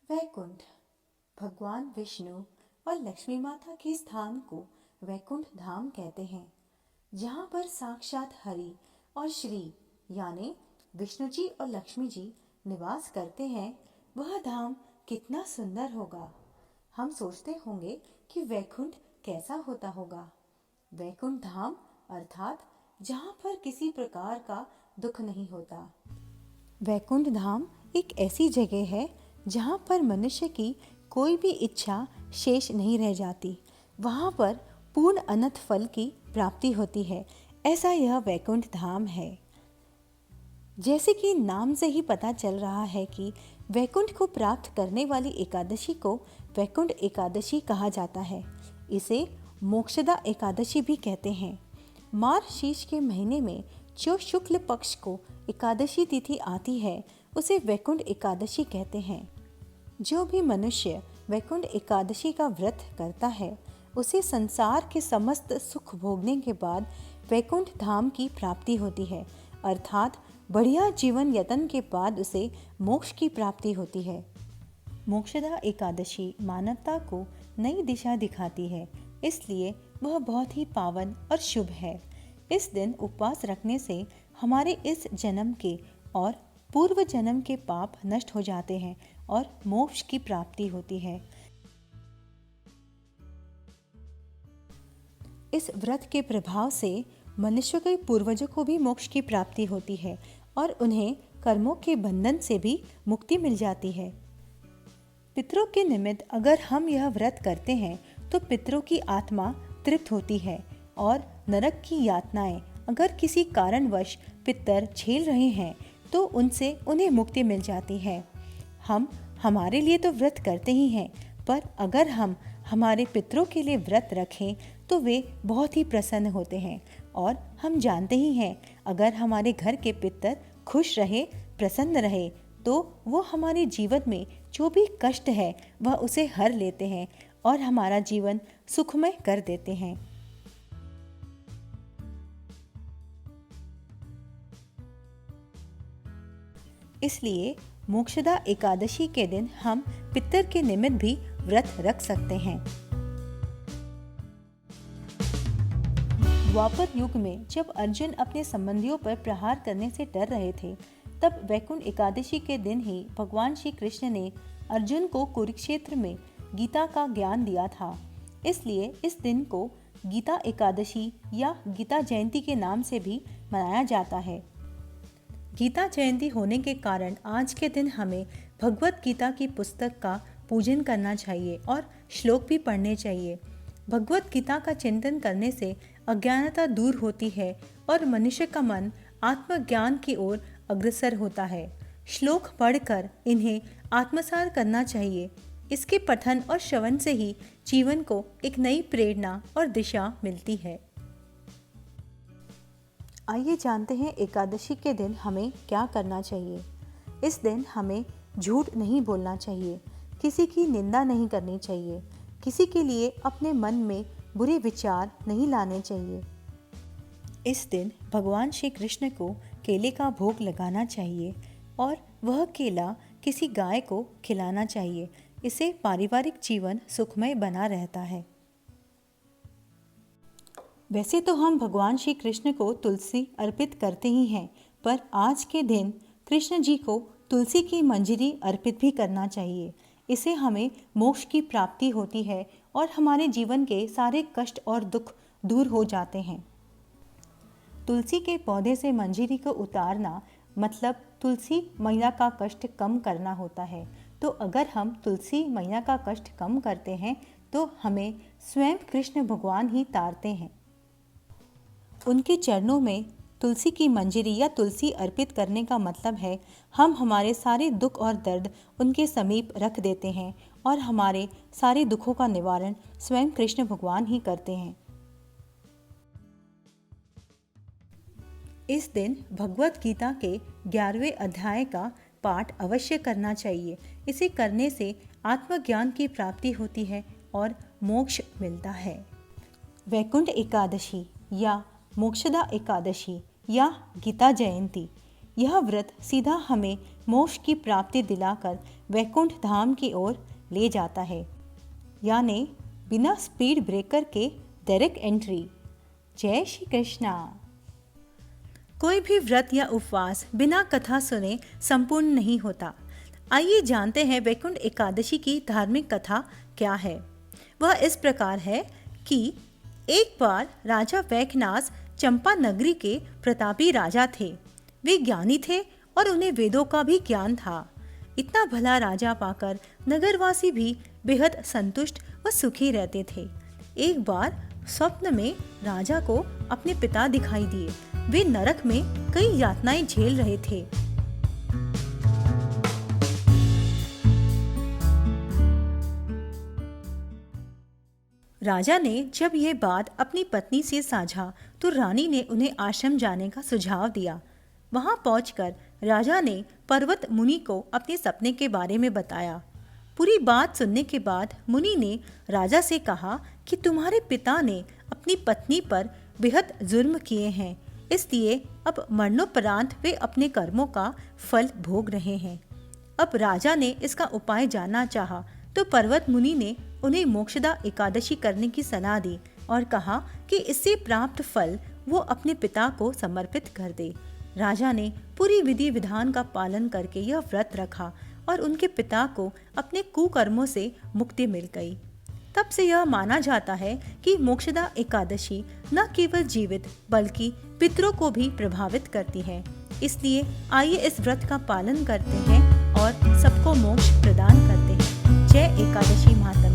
वैकुंठ भगवान विष्णु और लक्ष्मी माता के स्थान को वैकुंठ धाम कहते हैं, जहाँ पर साक्षात हरि और श्री यानी विष्णु जी और लक्ष्मी जी निवास करते हैं। वह धाम कितना सुंदर होगा। हम सोचते होंगे कि वैकुंठ कैसा होता होगा। वैकुंठ धाम अर्थात जहाँ पर किसी प्रकार का दुख नहीं होता। वैकुंठ धाम एक ऐसी जगह है जहाँ पर मनुष्य की कोई भी इच्छा शेष नहीं रह जाती। वहाँ पर पूर्ण अनंत फल की प्राप्ति होती है। ऐसा यह वैकुंठ धाम है। जैसे कि नाम से ही पता चल रहा है कि वैकुंठ को प्राप्त करने वाली एकादशी को वैकुंठ एकादशी कहा जाता है। इसे मोक्षदा एकादशी भी कहते हैं। मार्गशीर्ष के महीने में जो शुक्ल पक्ष को एकादशी तिथि आती है उसे वैकुंठ एकादशी कहते हैं। जो भी मनुष्य वैकुंठ एकादशी का व्रत करता है उसे संसार के समस्त सुख भोगने के बाद वैकुंठ धाम की प्राप्ति होती है, अर्थात बढ़िया जीवन यतन के बाद उसे मोक्ष की प्राप्ति होती है। मोक्षदा एकादशी मानवता को नई दिशा दिखाती है, इसलिए वह बहुत ही पावन और शुभ है। इस दिन उपवास रखने से हमारे इस जन्म के और पूर्व जन्म के पाप नष्ट हो जाते हैं और मोक्ष की प्राप्ति होती है। इस व्रत के प्रभाव से मनुष्य के पूर्वजों को भी मोक्ष की प्राप्ति होती है और उन्हें कर्मों के बंधन से भी मुक्ति मिल जाती है। पितरों के निमित्त अगर हम यह व्रत करते हैं तो पितरों की आत्मा तृप्त होती है और नरक की यातनाएं अगर किसी कारणवश पितर झेल रहे हैं तो उनसे उन्हें मुक्ति मिल जाती है। हम हमारे लिए तो व्रत करते ही हैं, पर अगर हम हमारे पितरों के लिए व्रत रखें तो वे बहुत ही प्रसन्न होते हैं। और हम जानते ही हैं, अगर हमारे घर के पितर खुश रहे, प्रसन्न रहे, तो वो हमारे जीवन में जो भी कष्ट है वह उसे हर लेते हैं और हमारा जीवन सुखमय कर देते हैं। इसलिए मोक्षदा एकादशी के दिन हम पितर के निमित्त भी व्रत रख सकते हैं। द्वापर युग में जब अर्जुन अपने संबंधियों पर प्रहार करने से डर रहे थे, तब वैकुंठ एकादशी के दिन ही भगवान श्री कृष्ण ने अर्जुन को कुरुक्षेत्र में गीता का ज्ञान दिया था। इसलिए इस दिन को गीता एकादशी या गीता जयंती के नाम से भी मनाया जाता है। गीता जयंती होने के कारण आज के दिन हमें भगवत गीता की पुस्तक का पूजन करना चाहिए और श्लोक भी पढ़ने चाहिए। भगवत गीता का चिंतन करने से अज्ञानता दूर होती है और मनुष्य का मन आत्मज्ञान की ओर अग्रसर होता है। श्लोक पढ़कर इन्हें आत्मसात करना चाहिए। इसके पठन और श्रवण से ही जीवन को एक नई प्रेरणा और दिशा मिलती है। आइए जानते हैं एकादशी के दिन हमें क्या करना चाहिए। इस दिन हमें झूठ नहीं बोलना चाहिए, किसी की निंदा नहीं करनी चाहिए, किसी के लिए अपने मन में बुरे विचार नहीं लाने चाहिए। इस दिन भगवान श्री कृष्ण को केले का भोग लगाना चाहिए और वह केला किसी गाय को खिलाना चाहिए। इससे पारिवारिक जीवन सुखमय बना रहता है। वैसे तो हम भगवान श्री कृष्ण को तुलसी अर्पित करते ही हैं, पर आज के दिन कृष्ण जी को तुलसी की मंजरी अर्पित भी करना चाहिए। इससे हमें मोक्ष की प्राप्ति होती है और हमारे जीवन के सारे कष्ट और दुख दूर हो जाते हैं। तुलसी के पौधे से मंजरी को उतारना मतलब तुलसी मैया का कष्ट कम करना होता है। तो अगर हम तुलसी मैया का कष्ट कम करते हैं तो हमें स्वयं कृष्ण भगवान ही तारते हैं। उनके चरणों में तुलसी की मंजरी या तुलसी अर्पित करने का मतलब है हम हमारे सारे दुख और दर्द उनके समीप रख देते हैं और हमारे सारे दुखों का निवारण स्वयं कृष्ण भगवान ही करते हैं। इस दिन भगवत गीता के 11वें अध्याय का पाठ अवश्य करना चाहिए। इसे करने से आत्मज्ञान की प्राप्ति होती है और मोक्ष मिलता है। वैकुंठ एकादशी या मोक्षदा एकादशी या गीता जयंती यह व्रत सीधा हमें मोक्ष की प्राप्ति दिलाकर वैकुंठ धाम की ओर ले जाता है, यानी बिना स्पीड ब्रेकर के डायरेक्ट एंट्री। जय श्री कृष्णा। कोई भी व्रत या उपवास बिना कथा सुने संपूर्ण नहीं होता। आइए जानते हैं वैकुंठ एकादशी की धार्मिक कथा क्या है। वह इस प्रकार है कि एक बार राजा वैखनास चंपा नगरी के प्रतापी राजा थे। वे ज्ञानी थे और उन्हें वेदों का भी ज्ञान था। इतना भला राजा पाकर नगरवासी भी बेहद संतुष्ट व सुखी रहते थे। एक बार स्वप्न में राजा को अपने पिता दिखाई दिए। वे नरक में कई यातनाएं झेल रहे थे। राजा ने जब यह बात अपनी पत्नी से साझा तो रानी ने उन्हें आश्रम जाने का सुझाव दिया। वहां पहुंचकर राजा ने पर्वत मुनि को अपने सपने के बारे में बताया। पूरी बात सुनने के बाद मुनि ने राजा से कहा कि तुम्हारे पिता ने अपनी पत्नी पर बेहद जुर्म किए हैं, इसलिए अब मरणोपरांत वे अपने कर्मों का फल भोग रहे हैं। अब राजा ने इसका उपाय जानना चाहा तो पर्वत मुनि ने उन्हें मोक्षदा एकादशी करने की सलाह दी और कहा कि इससे प्राप्त फल वो अपने पिता को समर्पित कर दे। राजा ने पूरी विधि विधान का पालन करके यह व्रत रखा और उनके पिता को अपने कुकर्मों से मुक्ति मिल गई। तब से यह माना जाता है कि मोक्षदा एकादशी न केवल जीवित बल्कि पितरों को भी प्रभावित करती है। इसलिए आइए इस व्रत का पालन करते हैं और सबको मोक्ष प्रदान करते हैं। जय एकादशी माता।